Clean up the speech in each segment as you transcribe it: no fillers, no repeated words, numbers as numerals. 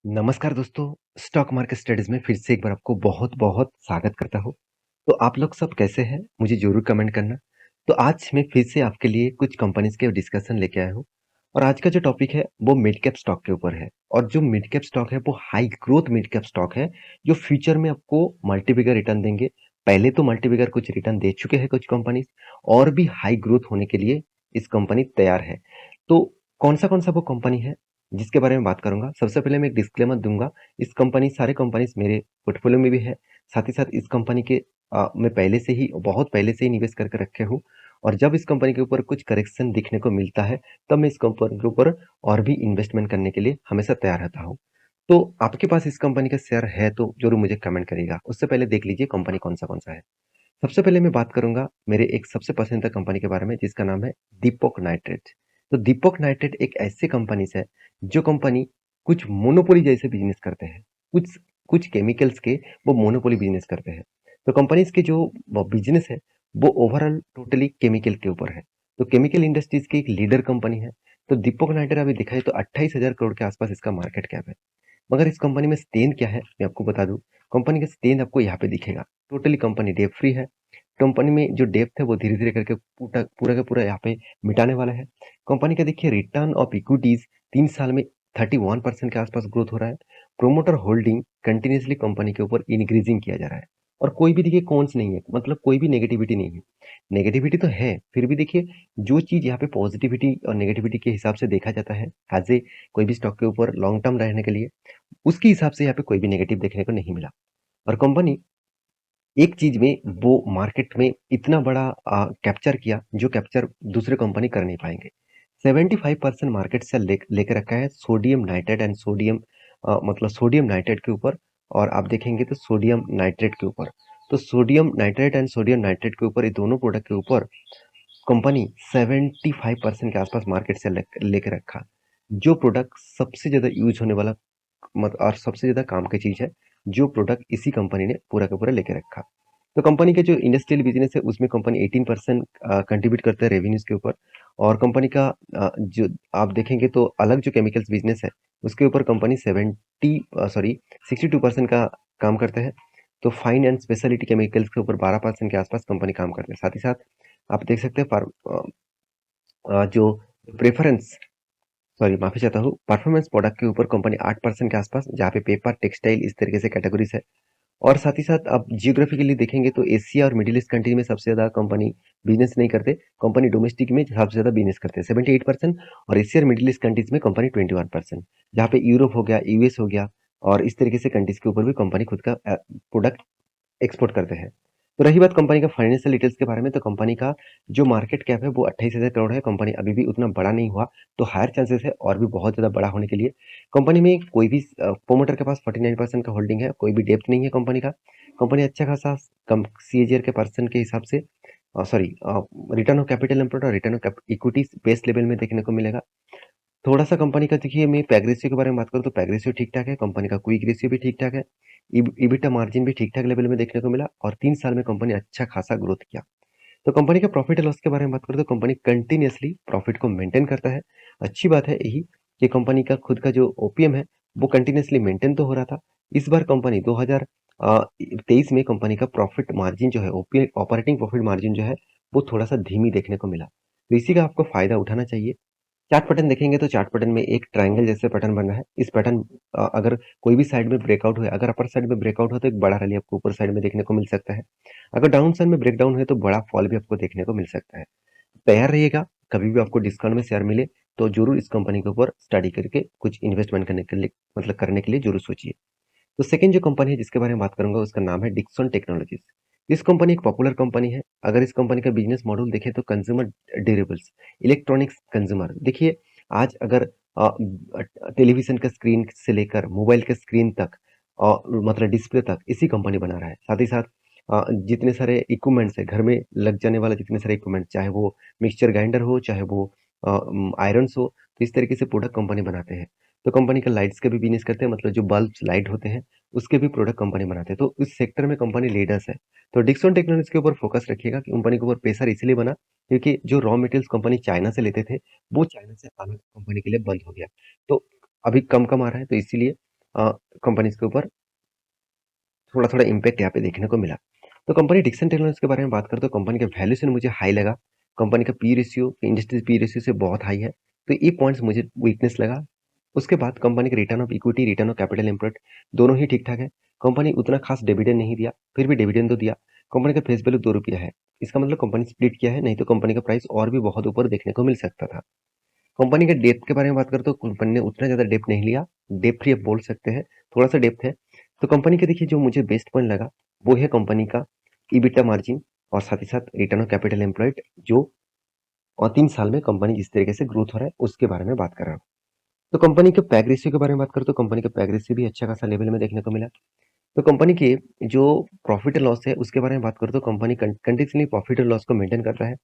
नमस्कार दोस्तों, stock market studies में फिर से एक बार आपको बहुत-बहुत स्वागत करता हूँ। तो आप लोग सब कैसे हैं? मुझे ज़रूर कमेंट करना। तो आज मैं फिर से आपके लिए कुछ कंपनीज़ के डिस्कशन लेके आया हूँ और आज का जो टॉपिक है वो मिड कैप स्टॉक के ऊपर है और जो मिड कैप स्टॉक है वो high growth mid cap stock है, जो फ्यूचर में आपको मल्टी बिगर रिटर्न देंगे। पहले तो मल्टी बिगर कुछ रिटर्न दे चुके हैं कुछ कंपनीज़ और भी हाई ग्रोथ होने के लिए इस कंपनी तैयार है। तो कौन-सा वो कंपनी है? जिसके बारे में बात करूँगा। सबसे पहले मैं एक डिस्क्लेमर दूँगा, इस कंपनी सारे कंपनीज़ मेरे पोर्टफोलियो में भी है। साथ ही साथ इस कंपनी के मैं पहले से ही बहुत पहले से ही निवेश करके रखे हूँ और जब इस कंपनी के ऊपर कुछ करेक्शन दिखने को मिलता है, तब मैं इस कंपनी के ऊपर और भी इन्वेस्टमेंट करने के लिए हमेशा तैयार रहता हूँ। तो आपके पास इस कंपनी का शेयर है तो ज़रूर मुझे कमेंट करिएगा। उससे पहले देख लीजिए कंपनी कौन-सा है। सबसे पहले मैं बात करूँगा मेरे एक सबसे पसंदीदा कंपनी के बारे में जिसका नाम है दीपक नाइट्रेट। तो दीपक नाइट्रेट एक ऐसी कंपनी है जो कंपनी कुछ मोनोपोली जैसे बिजनेस करते हैं। कुछ कुछ केमिकल्स के वो मोनोपोली बिजनेस करते हैं। तो कंपनीज के जो बिजनेस है वो ओवरऑल टोटली केमिकल के ऊपर है। तो केमिकल इंडस्ट्रीज की एक लीडर कंपनी है। तो दीपक नाइट्रेट अभी देखा है तो 28,000 करोड़ के आसपास इसका मार्केट कैप है। मगर इस कंपनी में स्ट्रेंथ क्या है मैं आपको बता दूं। कंपनी का स्ट्रेंथ आपको यहाँ पे दिखेगा। टोटली कंपनी डेट फ्री है। कंपनी में जो डेप्थ है वो धीरे धीरे करके पूरा पूरा का पूरा यहाँ पे मिटाने वाला है। कंपनी का देखिए रिटर्न ऑफ इक्विटीज 3 साल में 31% के आसपास ग्रोथ हो रहा है। प्रोमोटर होल्डिंग कंटिन्यूसली कंपनी के ऊपर इंक्रीजिंग किया जा रहा है और कोई भी देखिए कॉन्स नहीं है, मतलब कोई भी नेगेटिविटी नहीं है। नेगेटिविटी तो है, फिर भी देखिए जो चीज यहाँ पे पॉजिटिविटी और नेगेटिविटी के हिसाब से देखा जाता है एज ए कोई भी स्टॉक के ऊपर लॉन्ग टर्म रहने के लिए, उसके हिसाब से यहाँ पे कोई भी नेगेटिव देखने को नहीं मिला। और कंपनी एक चीज में वो मार्केट में इतना बड़ा कैप्चर किया जो कैप्चर दूसरे कंपनी कर नहीं पाएंगे। 75% मार्केट से लेकर रखा है सोडियम नाइट्रेट एंड सोडियम मतलब सोडियम नाइट्रेट के ऊपर। और आप देखेंगे तो सोडियम नाइट्रेट के ऊपर, तो sodium nitrate and sodium nitrate के ऊपर, ये दोनों प्रोडक्ट के ऊपर कंपनी 75% के आसपास मार्केट से लेकर रखा। जो प्रोडक्ट सबसे ज्यादा यूज होने वाला मत और सबसे ज़्यादा काम की चीज़ है, जो प्रोडक्ट इसी कंपनी ने पूरा का पूरा लेके रखा। तो कंपनी के जो इंडस्ट्रियल बिज़नेस है, उसमें कंपनी 18% कंट्रीब्यूट करता है रेवेन्यूज़ के ऊपर। और कंपनी का जो आप देखेंगे तो अलग जो केमिकल्स बिज़नेस है, उसके ऊपर कंपनी 62% का काम करता है। तो फाइन एंड स्पेशलिटी केमिकल्स के ऊपर 12% के आसपास कंपनी काम करता है। साथ ही साथ आप देख सकते हैं जो प्रेफ़रेंस सॉरी माफी चाहता हूँ, परफॉर्मेंस प्रोडक्ट के ऊपर कंपनी 8% के आसपास, जहाँ पे पेपर टेक्सटाइल इस तरीके से कैटेगरीज है। और साथ ही साथ आप जियोग्राफिकली देखेंगे तो एशिया और मिडिल ईस्ट कंट्री में सबसे ज्यादा कंपनी बिजनेस नहीं करते। कंपनी डोमेस्टिक में सबसे ज्यादा बिजनेस करते हैं 78%, और एशिया और मिडिल ईस्ट कंट्रीज में कंपनी 21%, जहाँ पे यूरोप हो गया, यूएस हो गया और इस तरीके से कंट्रीज के ऊपर भी कंपनी खुद का प्रोडक्ट एक्सपोर्ट करते हैं। तो रही बात कंपनी का फाइनेंशियल डिटेल्स के बारे में, तो कंपनी का जो मार्केट कैप है वो 28,000 करोड़ है। कंपनी अभी भी उतना बड़ा नहीं हुआ, तो हायर चांसेस है और भी बहुत ज़्यादा बड़ा होने के लिए। कंपनी में कोई भी प्रोमोटर के पास 49% का होल्डिंग है, कोई भी डेप्थ नहीं है कंपनी का। कंपनी अच्छा खासा कम सीएजीआर के परसेंट के हिसाब से sorry return of capital employed और return of equity base level में देखने को मिलेगा। थोड़ा-सा कंपनी का देखिए, मैं पैग रेशियो के बारे में बात करूँ तो पैग रेशियो ठीक-ठाक है, कंपनी का क्विक रेशियो भी ठीक-ठाक है, EBITDA मार्जिन भी ठीक-ठाक लेवल में देखने को मिला और 3 साल में कंपनी अच्छा खासा ग्रोथ किया। तो कंपनी का प्रॉफिट एंड लॉस के बारे में बात करें तो कंपनी कंटिन्यूअसली प्रॉफिट को मेंटेन करता है। अच्छी बात है यही कि कंपनी का खुद का जो ओपीएम है वो कंटिन्यूअसली मेंटेन तो हो रहा था। इस बार कंपनी 2023 में कंपनी का प्रॉफिट मार्जिन जो है, ऑपरेटिंग प्रॉफिट मार्जिन जो है, वो थोड़ा-सा धीमी देखने को मिला। तो इसी का आपको फायदा उठाना चाहिए। चार्ट पैटर्न देखेंगे तो चार्ट पैटर्न में एक ट्रायंगल जैसे पैटर्न बना है। इस पैटर्न अगर कोई भी साइड में ब्रेकआउट हुए, अगर अपर साइड में ब्रेकआउट हो तो एक बड़ा रैली आपको ऊपर साइड में देखने को मिल सकता है। अगर डाउन साइड में ब्रेकडाउन हुए तो बड़ा फॉल भी आपको देखने को मिल सकता है। तैयार रहिएगा, कभी भी आपको डिस्काउंट में शेयर मिले तो जरूर इस कंपनी के ऊपर स्टडी करके कुछ इन्वेस्टमेंट करने के लिए, मतलब करने के लिए जरूर सोचिए। तो सेकंड जो कंपनी है जिसके बारे में बात करूंगा उसका नाम है डिक्सन टेक्नोलॉजीज। इस कंपनी एक पॉपुलर कंपनी है। अगर इस कंपनी का बिजनेस मॉडल देखें तो कंज्यूमर ड्यूरेबल्स, इलेक्ट्रॉनिक्स कंज्यूमर, देखिए आज अगर टेलीविजन का स्क्रीन से लेकर मोबाइल के स्क्रीन तक मतलब डिस्प्ले तक इसी कंपनी बना रहा है। साथ ही साथ जितने सारे इक्विपमेंट्स है घर में लग जाने वाले, जितने सारे इक्विपमेंट, चाहे वो मिक्सचर ग्राइंडर हो, चाहे वो आयरन्स हो, तो इस तरीके से प्रोडक्ट कंपनी बनाते हैं। तो कंपनी का लाइट्स का भी बिजनेस करते हैं, मतलब जो बल्ब्स लाइट होते हैं उसके भी प्रोडक्ट कंपनी बनाते हैं। तो इस सेक्टर में कंपनी लीडर्स है। तो डिक्सन टेक्नोलॉजीज के ऊपर फोकस रखिएगा कि कंपनी के ऊपर प्रेशर इसलिए बना क्योंकि जो रॉ मटेरियल्स कंपनी चाइना से लेते थे वो चाइना से आना कंपनी के लिए बंद हो गया। तो अभी कम कम आ रहा है, तो इसीलिए कंपनीज़ के ऊपर थोड़ा-थोड़ा इम्पैक्ट यहाँ पे देखने को मिला। तो कंपनी डिक्सन टेक्नोलॉजीज़ के बारे में बात करूँ तो कंपनी का वैल्यूएशन मुझे हाई लगा। कंपनी का P ratio industry P ratio से बहुत हाई है। तो ये पॉइंट्स मुझे वीकनेस लगा। उसके बाद कंपनी का return of equity, return of capital employed दोनों ही ठीक-ठाक है। कंपनी उतना खास डिविडेंड नहीं दिया, फिर भी डिविडेंड तो दिया। कंपनी का फेस वैल्यू ₹2 है। इसका मतलब कंपनी स्प्लिट किया है, नहीं तो कंपनी का प्राइस और भी बहुत ऊपर देखने को मिल सकता था। कंपनी के डेप्थ के बारे में बात करें तो कंपनी ने उतना ज़्यादा डेप्थ नहीं लिया। डेप्थ फ्री आप बोल सकते हैं, थोड़ा-सा डेप्थ है। तो कंपनी के देखिए जो मुझे बेस्ट पॉइंट लगा, वो है कंपनी का EBITDA मार्जिन और साथ ही साथ रिटर्न ऑफ कैपिटल एम्प्लॉयड जो 3 साल में कंपनी जिस तरीके से ग्रोथ हो रहा है, उसके बारे में बात कर रहा हूँ। तो कंपनी के पैग रेशियो के बारे में बात करूँ तो कंपनी का पैग रेशियो भी अच्छा खासा लेवल में देखने को मिला। तो कंपनी के जो प्रॉफिट एंड लॉस है, उसके बारे में बात करूँ तो company continuously profit and loss को मेंटेन कर रहा है।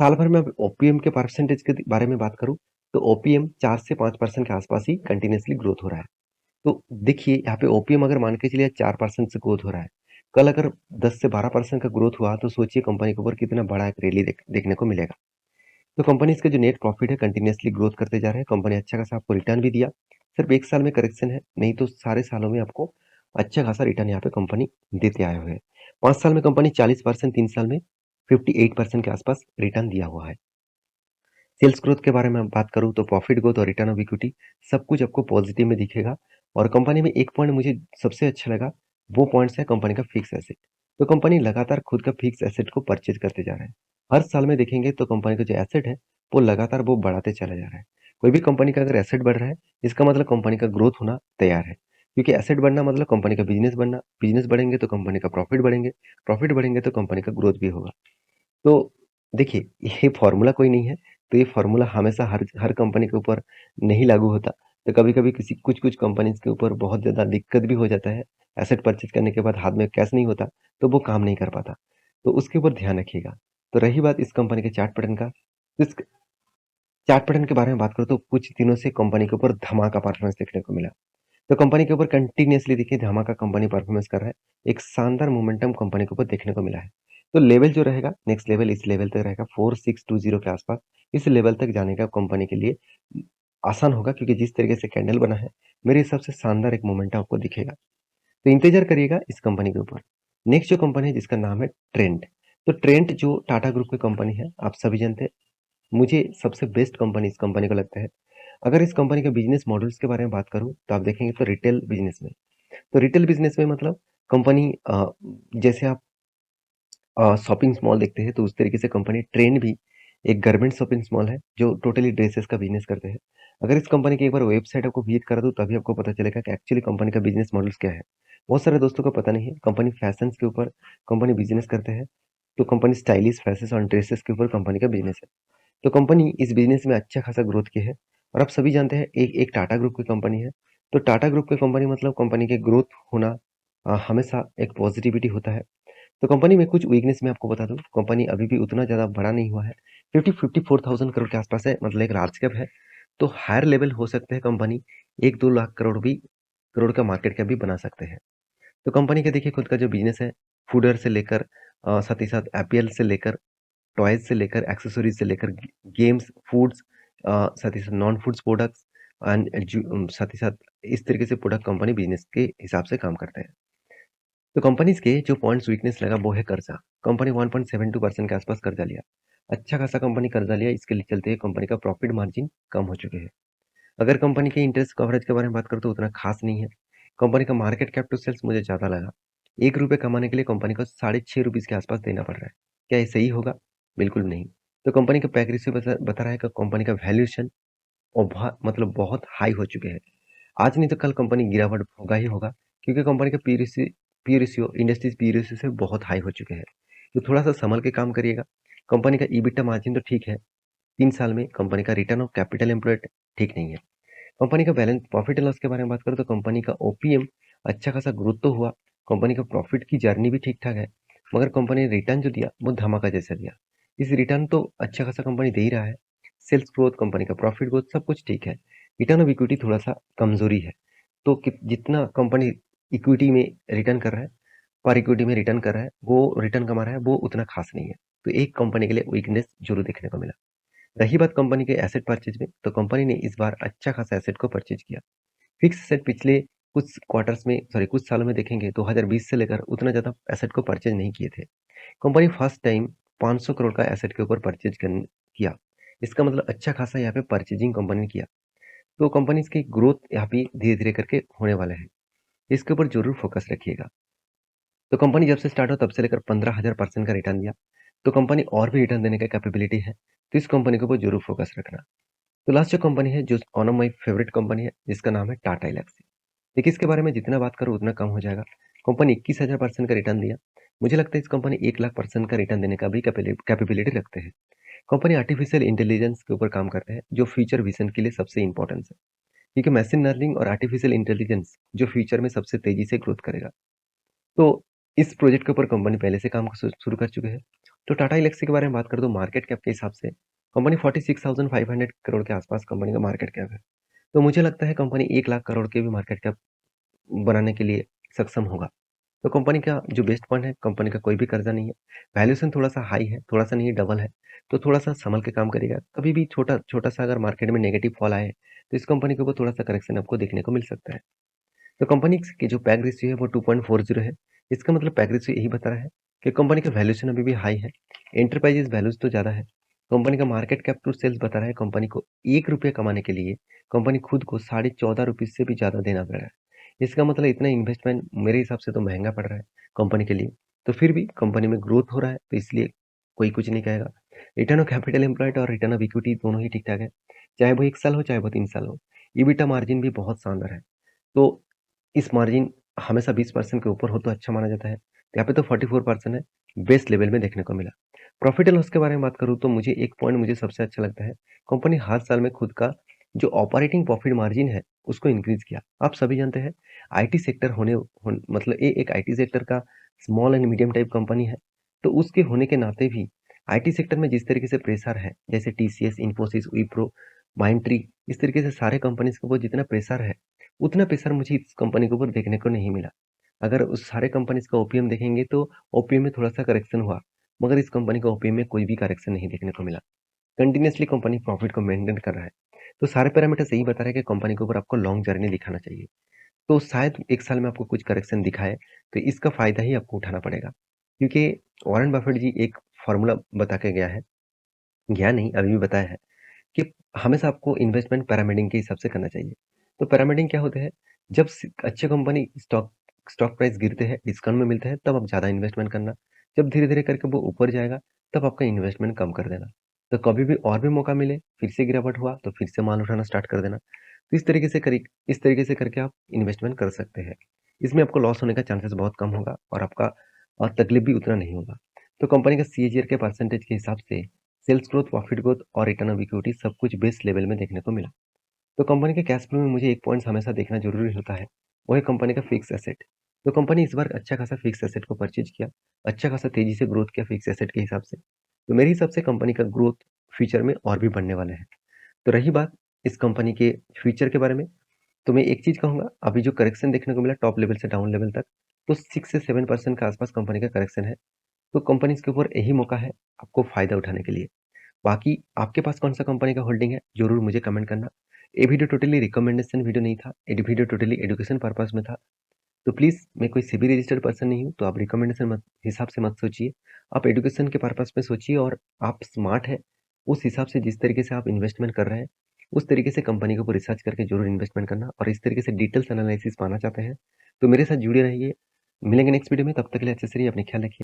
साल भर में अब ओपीएम के परसेंटेज के बारे में बात करूँ, तो ओपीएम 4 से 5% के आसपास ही कंटिन्यूअसली ग्रोथ हो रहा है। तो देखिए यहाँ पे ओपीएम अगर मान के चलिए 4% से ग्रोथ हो रहा है, कल अगर 10 से 12% का ग्रोथ हुआ तो सोचिए कंपनी के ऊपर कितना बड़ा एक रैली देखने को मिलेगा। तो कंपनी इसका जो नेट प्रॉफिट है कंटिन्यूअसली ग्रोथ करते जा रहे हैं। कंपनी अच्छा खासा आपको रिटर्न भी दिया। सिर्फ 1 साल में करेक्शन है, नहीं तो सारे सालों में आपको अच्छा खासा रिटर्न यहाँ पे कंपनी देते आए हुए हैं। 5 साल में कंपनी 40%, 3 साल में 58% के आसपास रिटर्न दिया हुआ है। सेल्स ग्रोथ के बारे में बात करूँ तो प्रॉफिट ग्रोथ और रिटर्न ऑफ इक्विटी सब कुछ आपको पॉजिटिव में दिखेगा। और कंपनी में एक पॉइंट मुझे सबसे अच्छा लगा, वो पॉइंट्स है कंपनी का फिक्स एसेट। तो कंपनी लगातार खुद का फिक्स एसेट को परचेज करते जा रहा है। हर साल में देखेंगे तो कंपनी का जो एसेट है वो लगातार वो बढ़ाते चला जा रहा है। कोई भी कंपनी का अगर एसेट बढ़ रहा है, इसका मतलब कंपनी का ग्रोथ होना तैयार है। क्योंकि एसेट बढ़ना मतलब कंपनी का बिजनेस बढ़ना, बिजनेस बढ़ेंगे तो कंपनी का प्रॉफिट बढ़ेंगे, प्रॉफिट बढ़ेंगे तो कंपनी का ग्रोथ भी होगा। तो देखिए, ये फ़ॉर्मूला कोई नहीं है, तो ये फ़ॉर्मूला हमेशा हर हर कंपनी के ऊपर नहीं लागू होता। तो कभी-कभी किसी कुछ-कुछ कंपनीज़ के ऊपर बहुत ज़्यादा दिक्कत भी हो जाता है। एसेट परचेज़ करने के बाद हाथ में कैश नहीं होता, तो वो काम नहीं कर पाता। तो उसके ऊपर ध्यान रखिएगा। तो रही बात इस कंपनी के चार्ट पैटर्न का, तो इस चार्ट पैटर्न के बारे में बात करूँ तो कुछ दिनों से कंपनी के ऊपर धमाका परफ़ॉर्मेंस देखने को मिला। तो कंपनी के ऊपर कंटिन्यूअसली देखिए धमाका कंपनी परफॉर्मेंस कर रहा है। एक शानदार मोमेंटम कंपनी के ऊपर देखने को मिला है। तो लेवल जो रहेगा नेक्स्ट लेवल इस लेवल तक रहेगा 4620 के आसपास। इस लेवल तक जाने का कंपनी के लिए आसान होगा क्योंकि जिस तरीके से कैंडल बना है, मेरे हिसाब से शानदार एक मोमेंटम आपको दिखेगा। तो इंतज़ार करिएगा इस कंपनी के ऊपर। नेक्स्ट जो कंपनी है जिसका नाम है ट्रेंट। तो ट्रेंट जो टाटा ग्रुप की कंपनी है, आप सभी जानते हैं। मुझे सबसे बेस्ट कंपनी इस कंपनी को लगता है। अगर इस कंपनी के बिज़नेस मॉडल्स के बारे में बात करूँ, तो आप देखेंगे तो रिटेल बिज़नेस में। तो रिटेल बिज़नेस में मतलब कंपनी जैसे आप शॉपिंग मॉल देखते हैं तो उस तरीके से कंपनी ट्रेंड भी एक गारमेंट शॉपिंग मॉल है जो टोटली ड्रेसेस का बिज़नेस करते हैं। अगर इस कंपनी की एक बार वेबसाइट आपको विज़िट करा दूँ तभी आपको पता चलेगा कि एक्चुअली कंपनी का बिज़नेस मॉडल्स क्या है। बहुत सारे दोस्तों को पता नहीं है, कंपनी फैशन्स के ऊपर कंपनी बिज़नेस करते हैं। तो कंपनी स्टाइलिश फैशंस और ड्रेसेस के ऊपर कंपनी का बिज़नेस है। तो कंपनी इस बिज़नेस में अच्छा खासा ग्रोथ की है और आप सभी जानते हैं एक एक टाटा ग्रुप की कंपनी है। तो टाटा ग्रुप की कंपनी मतलब कंपनी के ग्रोथ होना हमेशा एक पॉजिटिविटी होता है। तो कंपनी में कुछ वीकनेस मैं आपको बता दूँ, कंपनी अभी भी उतना ज़्यादा बड़ा नहीं हुआ है। 54,000 करोड़ के आसपास है, मतलब एक लार्ज कैप है। तो हायर लेवल हो सकते हैं कंपनी 1-2 लाख करोड़ का मार्केट कैप भी बना सकते हैं। तो कंपनी का देखिए खुद का जो बिज़नेस है, फूडवेयर से लेकर साथ ही साथ अपीयल से लेकर टॉयज़ से लेकर एक्सेसरीज़ से लेकर गेम्स, फूड्स साथ ही साथ नॉन फूड्स प्रोडक्ट्स एंड साथ ही साथ इस तरीके से प्रोडक्ट कंपनी बिज़नेस के हिसाब से काम करते हैं। तो कंपनीज़ के जो पॉइंट्स वीकनेस लगा वो है कर्जा। कंपनी 1.72% के आसपास कर्जा लिया। अच्छा खासा कंपनी कर्जा लिया, इसके लिए चलते कंपनी का प्रॉफिट मार्जिन कम हो चुके हैं। अगर कंपनी के इंटरेस्ट कवरेज के बारे में बात करूँ तो उतना खास नहीं है। कंपनी का मार्केट कैप टू सेल्स मुझे ज़्यादा लगा। ₹1 कमाने के लिए कंपनी को साढ़े ₹6 के आसपास देना पड़ रहा है। क्या ये सही होगा? बिल्कुल नहीं। तो कंपनी का पैक रेशियो बता रहा है कि कंपनी का वैल्यूएशन और मतलब बहुत हाई हो चुके हैं। आज नहीं तो कल कंपनी गिरावट होगा ही होगा क्योंकि कंपनी का P ratio industries P ratio से बहुत हाई हो चुके हैं। तो थोड़ा-सा सँभल के काम करिएगा। कंपनी का EBITDA मार्जिन तो ठीक है, 3 साल में कंपनी का रिटर्न ऑफ कैपिटल एम्प्लॉयड ठीक नहीं है। कंपनी का बैलेंस प्रॉफिट एंड लॉस के बारे में बात करूँ तो कंपनी का ओपीएम अच्छा खासा ग्रोथ तो हुआ, कंपनी का प्रॉफिट की जर्नी भी ठीक-ठाक है, मगर कंपनी ने रिटर्न जो दिया वो धमाका जैसा दिया। इस रिटर्न तो अच्छा खासा कंपनी दे ही रहा है। सेल्स ग्रोथ, कंपनी का प्रॉफिट ग्रोथ सब कुछ ठीक है। रिटर्न ऑफ इक्विटी थोड़ा-सा कमज़ोरी है। तो कि जितना कंपनी इक्विटी में रिटर्न कर रहा है, पर इक्विटी में रिटर्न कर रहा है, वो रिटर्न कमा रहा है, वो उतना खास नहीं है। तो एक कंपनी के लिए वीकनेस ज़रूर देखने को मिला। रही बात कंपनी के एसेट परचेज में, तो कंपनी ने इस बार अच्छा खासा एसेट को परचेज किया। फिक्स एसेट पिछले कुछ क्वार्टर्स में सॉरी कुछ सालों में देखेंगे 2020 से लेकर उतना ज़्यादा एसेट को परचेज़ नहीं किए थे। कंपनी फर्स्ट टाइम 500 करोड़ का एसेट के ऊपर किया। इसका मतलब अच्छा खासा यहाँ पे परचेजिंग कंपनी ने किया। तो कंपनीज़ की ग्रोथ यहाँ पे धीरे-धीरे करके होने वाला है। इसके ऊपर ज़रूर फोकस रखिएगा। तो कंपनी जब से स्टार्ट हो तब से लेकर 15,000% का रिटर्न दिया। तो कंपनी और भी रिटर्न देने का कैपेबिलिटी है। तो इस कंपनी के ऊपर ज़रूर फोकस रखना। तो लास्ट जो कंपनी है जो one of my favourite company है जिसका नाम है टाटा एल्क्सी। देखिए इसके बारे में जितना बात करूँ उतना कम हो जाएगा। कंपनी 21,000% का रिटर्न दिया। मुझे लगता है इस कंपनी 1,00,000% का रिटर्न देने का भी कैपेबिलिटी रखते हैं। कंपनी आर्टिफिशियल इंटेलिजेंस के ऊपर काम करते हैं जो फ्यूचर विजन के लिए सबसे इंपॉर्टेंट है। क्योंकि मशीन लर्निंग और आर्टिफिशियल इंटेलिजेंस जो फ्यूचर में सबसे तेजी से ग्रोथ करेगा। तो इस प्रोजेक्ट के ऊपर कंपनी पहले से काम शुरू कर चुके हैं। तो टाटा एल्क्सी के बारे में बात करें तो मार्केट कैप के हिसाब से कंपनी 46,500 करोड़ के आसपास कंपनी का मार्केट कैप है। तो मुझे लगता है कंपनी 1,00,000 करोड़ के भी मार्केट कैप बनाने के लिए सक्षम होगा। तो कंपनी का जो बेस्ट पॉइंट है, कंपनी का कोई भी कर्जा नहीं है। वैल्यूएशन थोड़ा-सा हाई है, थोड़ा-सा नहीं डबल है, तो थोड़ा-सा सँभल के काम करिएगा। कभी भी छोटा-सा अगर मार्केट में नेगेटिव फॉल आए, तो इस कंपनी के ऊपर थोड़ा-सा करेक्शन आपको देखने को मिल सकता है। तो कंपनी की जो पैग रेशियो है वो 2.40 है। इसका मतलब पैग रेशियो यही बता रहा है कि कंपनी का वैल्यूएशन अभी भी हाई है। एंटरप्राइजेज़ वैल्यूज़ तो ज़्यादा है। कंपनी का मार्केट कैप टू सेल्स बता रहा है कंपनी को ₹1 कमाने के लिए कंपनी खुद को ₹14.5 से भी ज़्यादा देना पड़ रहा है। इसका मतलब इतना इन्वेस्टमेंट मेरे हिसाब से तो महँगा पड़ रहा है कंपनी के लिए। तो फिर भी कंपनी में ग्रोथ हो रहा है तो इसलिए कोई कुछ नहीं कहेगा। रिटर्न ऑन कैपिटल एम्प्लॉयड और रिटर्न ऑन इक्विटी दोनों ही ठीक-ठाक है। चाहे वो 1 साल हो, चाहे वो 3 साल हो। EBITDA मार्जिन भी बहुत शानदार है। तो इस मार्जिन हमेशा 20% के ऊपर हो तो अच्छा माना जाता है। तो यहाँ पे तो 44% है, बेस्ट लेवल में देखने को मिला। प्रॉफिट एंड लॉस के बारे में बात करूँ तो मुझे एक पॉइंट मुझे सबसे अच्छा लगता है, कंपनी हर साल में खुद का जो ऑपरेटिंग प्रॉफिट मार्जिन है, उसको इंक्रीज़ किया। आप सभी जानते हैं आईटी सेक्टर मतलब ये एक आईटी सेक्टर का small and medium type company है। तो उसके होने के नाते भी आईटी सेक्टर में जिस तरीके से प्रेशर है, जैसे टीसीएस, इन्फोसिस, विप्रो, माइंडट्री, इस तरीके से सारे कंपनीज़ के ऊपर जितना प्रेशर है, उतना प्रेशर मुझे इस कंपनी के ऊपर देखने को नहीं मिला। अगर उस सारे कंपनीज़ का ओपीएम देखेंगे तो ओपीएम में थोड़ा-सा करेक्शन हुआ, मगर इस कंपनी का ओपीएम में कोई भी करेक्शन नहीं देखने को मिला। कंटीन्यूअसली कंपनी प्रॉफिट को मेंटेन कर रहा है। तो सारे पैरामीटर्स यही बता रहे हैं कि कंपनी के ऊपर आपको लॉन्ग जर्नी दिखाना चाहिए। तो शायद 1 साल में आपको कुछ करेक्शन दिखाए, तो इसका फ़ायदा ही आपको उठाना पड़ेगा। क्योंकि वॉरेन बफेट जी एक फ़ॉर्मूला बता के गया नहीं, अभी भी बताया है कि हमेशा आपको इन्वेस्टमेंट पिरामिडिंग के हिसाब से करना चाहिए। तो पिरामिडिंग क्या होता है? जब अच्छे कंपनी स्टॉक स्टॉक प्राइस गिरते हैं, डिस्काउंट में मिलते हैं, तब आप ज़्यादा इन्वेस्टमेंट करना। जब धीरे-धीरे करके वो ऊपर जाएगा, तब आपका इन्वेस्टमेंट कम कर देना। तो कभी भी और भी मौका मिले, फिर से गिरावट हुआ, तो फिर से माल उठाना स्टार्ट कर देना। तो इस तरीके से करके आप इन्वेस्टमेंट कर सकते हैं। इसमें आपको लॉस होने का चांसेस बहुत कम होगा और आपका तकलीफ भी उतना नहीं होगा। तो कंपनी का सीएजीआर के परसेंटेज के हिसाब से सेल्स ग्रोथ, प्रॉफिट ग्रोथ और रिटर्न ऑन इक्विटी सब कुछ बेस्ट लेवल में देखने को मिला। तो कंपनी के कैश फ्लो में मुझे एक पॉइंट हमेशा देखना ज़रूरी होता है, वो है कंपनी का फिक्स एसेट। तो कंपनी इस बार अच्छा खासा फिक्स एसेट को परचेज़ किया, अच्छा खासा तेज़ी से ग्रोथ किया फिक्स एसेट के हिसाब से। तो मेरे हिसाब से कंपनी का ग्रोथ फ्यूचर में और भी बढ़ने वाला है। तो रही बात इस कंपनी के फ्यूचर के बारे में, तो मैं एक चीज़ कहूँगा, अभी जो करेक्शन देखने को मिला टॉप लेवल से डाउन लेवल तक, तो 6 से 7% के आसपास कंपनी का करेक्शन है। तो कंपनीज़ के ऊपर यही मौका है आपको फ़ायदा उठाने के लिए। बाकी आपके पास कौन-सा कंपनी का होल्डिंग है, ज़रूर मुझे कमेंट करना। ये वीडियो टोटली रिकमेंडेशन वीडियो नहीं था, ये वीडियो टोटली एजुकेशन पर्पज़ में था। तो प्लीज़ मैं कोई सेबी रजिस्टर्ड पर्सन नहीं हूँ, तो आप रिकमेंडेशन मत हिसाब से मत सोचिए। आप एजुकेशन के पर्पज़ में सोचिए और आप स्मार्ट हैं, उस हिसाब से जिस तरीके से आप इन्वेस्टमेंट कर रहे हैं, उस तरीके से कंपनी के ऊपर रिसर्च करके ज़रूर इन्वेस्टमेंट करना और इस तरीके से डिटेल्स एनालिसिस पाना चाहते हैं, तो मेरे साथ जुड़े रहिए। मिलेंगे नेक्स्ट वीडियो में, तब तक के लिए अच्छे से रहिए, अपना ख्याल रखिए।